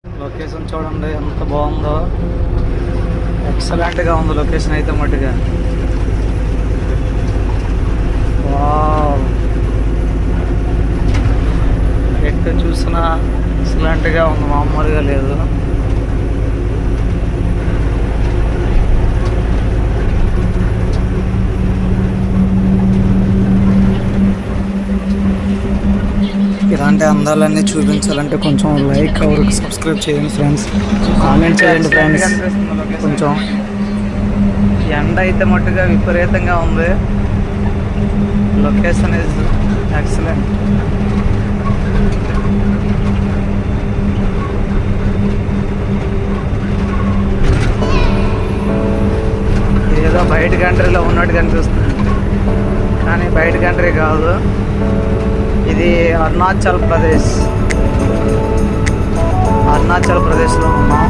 Location చూడండి ఎంత బాగుందో, ఎక్సలెంట్గా ఉంది లొకేషన్ అయితే మట్టుగా. వావ్, ఎక్కడ చూసినా ఎక్సలెంట్గా ఉంది, మామూలుగా లేదు. ఇలాంటి అందాలన్నీ చూపించాలంటే కొంచెం లైక్ ఎవరికి సబ్స్క్రైబ్ చేయండి ఫ్రెండ్స్, కామెంట్ చేయండి ఫ్రెండ్స్. కొంచెం ఎండ అయితే మట్టుగా విపరీతంగా ఉంది. Location is excellent. ఏదో బయట కంట్రీలో ఉన్నట్టు కనిపిస్తుంది, కానీ బయట కంట్రీ కాదు, ఇది అరుణాచల్ ప్రదేశ్లో ఉన్నాం.